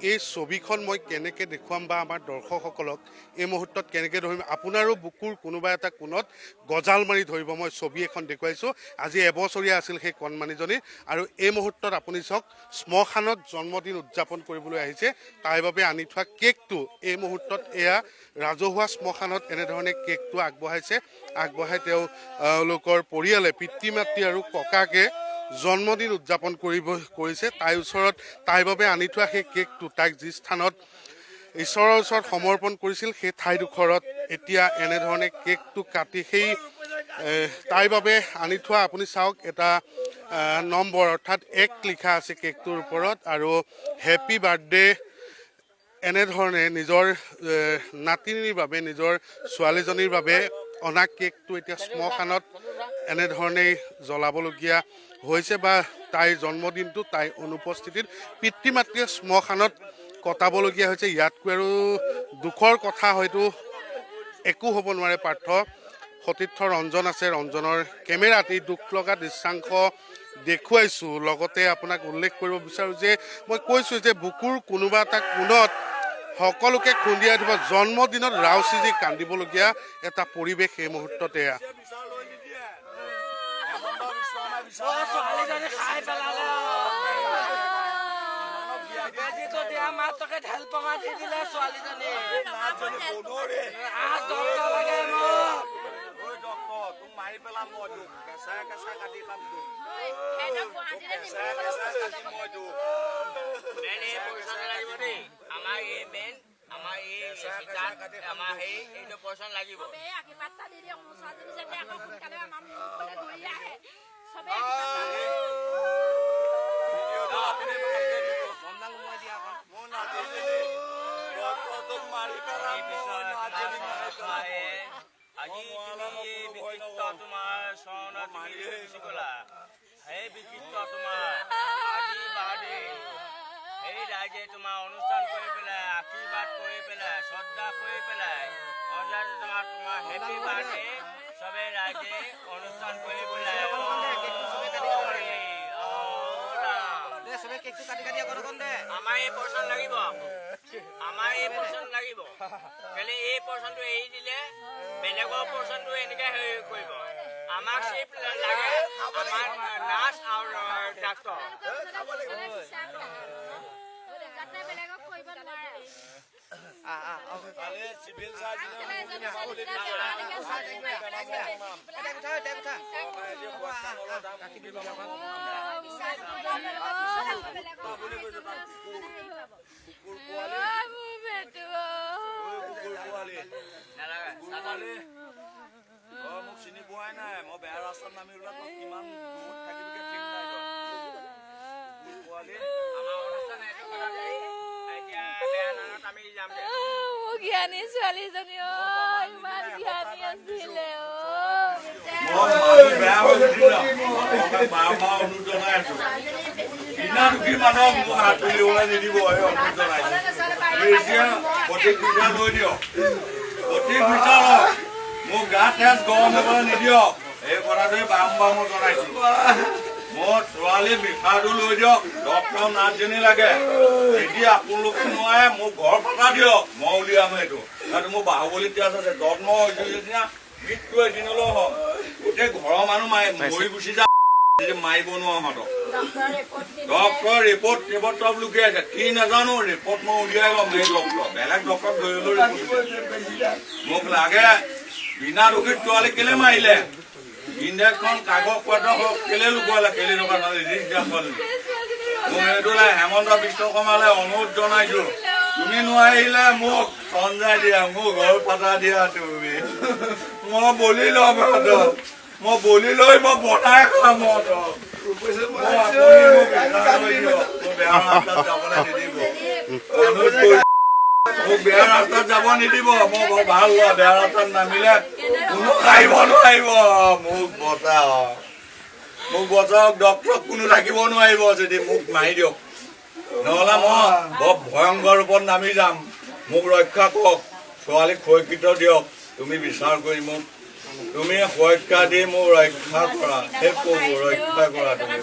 এই ছবিখন মই কেনেকৈ দেখুৱাম বা আমাৰ দৰ্শকসকলক এই মুহূৰ্তত কেনেকৈ ধৰিম আপোনাৰো বুকুৰ কোনোবা এটা কোণত গজাল মাৰি ধৰিব। মই ছবি এখন দেখুৱাইছোঁ আজি এবছৰীয়া আছিল সেই কণমানিজনী আৰু এই মুহূৰ্তত আপুনি চাওক শ্মশানত জন্মদিন উদযাপন কৰিবলৈ আহিছে তাৰ বাবে আনি থোৱা কেকটো এই মুহূৰ্তত এয়া ৰাজহুৱা শ্মশানত এনেধৰণে কেকটো আগবঢ়াই তেওঁলোকৰ পৰিয়ালে পিতৃ মাতৃ আৰু ককাকে জন্মদিন উদযাপন কৰিছে তাইৰ ওচৰত তাইৰ বাবে আনি থোৱা সেই কেকটো তাইক যি স্থানত ঈশ্বৰৰ ওচৰত সমৰ্পণ কৰিছিল সেই ঠাইডোখৰত এতিয়া এনেধৰণে কেকটো কাটি সেই তাইৰ বাবে আনি থোৱা আপুনি চাওক এটা নম্বৰ অৰ্থাৎ 1 লিখা আছে কেকটোৰ ওপৰত আৰু হেপী বাৰ্থডে এনেধৰণে নিজৰ নাতিনীৰ বাবে নিজৰ ছোৱালীজনীৰ বাবে অনা কেকটো এতিয়া শ্মশানত এনেধৰণেই জ্বলাবলগীয়া হৈছে বা তাইৰ জন্মদিনটো তাইৰ অনুপস্থিতিত পিতৃ মাতৃয়ে শ্মশানত কটাবলগীয়া হৈছে। ইয়াতকৈ আৰু দুখৰ কথা হয়তো একো হ'ব নোৱাৰে। পাৰ্থ সতীৰ্থ ৰঞ্জন আছে, ৰঞ্জনৰ কেমেৰাত এই দুখ লগা দৃশ্যাংশ দেখুৱাইছোঁ। লগতে আপোনাক উল্লেখ কৰিব বিচাৰোঁ যে মই কৈছোঁ যে বুকুৰ কোনোবা এটা কোণত সকলোকে খুন্দিয়াই দিব জন্মদিনত ৰাউচিজি কান্দিবলগীয়া এটা পৰিৱেশ এই মুহূৰ্ততে এয়া তোমাৰ অনুষ্ঠান কৰি পেলাই আশীৰ্বাদ কৰি পেলাই শ্ৰদ্ধা কৰি পেলাই তোমাৰ হেপী বাৰ্থডে চবে ৰাইজে অনুষ্ঠান কৰি পেলাই আমাৰ এই পৰ্চন লাগিব কেলে এই পৰ্চনটো এৰি দিলে বেলেগৰ পৰ্চনটো এনেকে হেৰি কৰিব আমাক চিপ লাগে আমাৰ নাৰ্ছ আৰু ডাক্তৰ মোক চিনি পোৱাই নাই মই বেয়া ৰাস্তাত নামি ওলা তই কিমান দূৰত থাকিবি ঠিক নাই পোৱালি আমাৰ অনুষ্ঠান এতিয়া বেয়া নানত আমি যাম দে জ্ঞানী ছোৱালীজনী ইমান জ্ঞানী আছিলে বেয়া অনুজনাই আছো কিনা দুখী মানুহক মোক হাত তুলিবলৈ নিদিব এতিয়া প্ৰত্যেক বিচাৰ লৈ দিয়ক প্ৰত্যেক বিচাৰক মোক গা তেজ গৰম হ'বলৈ নিদিয়ক এই কথাটোৱে বাৰম্বাৰ মই জনাইছো মোৰ ছোৱালী বিষাৰটো লৈ দিয়ক ডক্টৰ নাৰ্ছজনী লাগে যদি আপোনালোকে নোৱাৰে মোক ঘৰ ফটা দিয়ক মই উলিয়াম সেইটো কাৰণ মোৰ বাহুবলীত আছে জন্ম হৈছিল যেতিয়া মৃত্যু এদিনলৈ হওক গোটেই ঘৰৰ মানুহ মৰি গুচি যায় মাৰিব নোৱাৰো সিহঁতক ডক্টৰ ৰিপৰ্ট চব লুকি আছে কি নাজানো ৰিপৰ্ট মই উলিয়াই ল'ম এই ডক্টৰ বেলেগ ডক্টৰ ধৰিলেও মোক লাগে বিনা দুখীত ছোৱালী কেলে মাৰিলে ইণ্ডেক্সখন কাগজ পত্ৰ কেলে লুকুৱালে কেলে টকা মোক এইটো হেমন্ত বিশ্ব শৰ্মালৈ অনুৰোধ জনাইছো তুমি নোৱাৰিলে মোক সঞ্জয় দিয়া মোক ঘৰ পাতা দিয়া তুমি মই বলি ল'ম মই বলি লৈ মই বনাই খাম মোক বেয়া ৰাস্তাত যাব নিদিব মই বৰ ভাল লোৱা বেয়া ৰাস্তাত নামিলে কোনো খাইব নোৱাৰিব মোক বচাওক ডক্টৰক কোনো থাকিব নোৱাৰিব যদি মোক মাৰি দিয়ক নহ'লে মই বৰ ভয়ংকৰ ৰূপত নামি যাম মোক ৰক্ষা কৰক ছোৱালীক সুৰক্ষিত দিয়ক তুমি বিচাৰ কৰি মোক তুমি সুৰক্ষা দি মোক ৰক্ষা কৰা সেই ৰক্ষা কৰা তুমি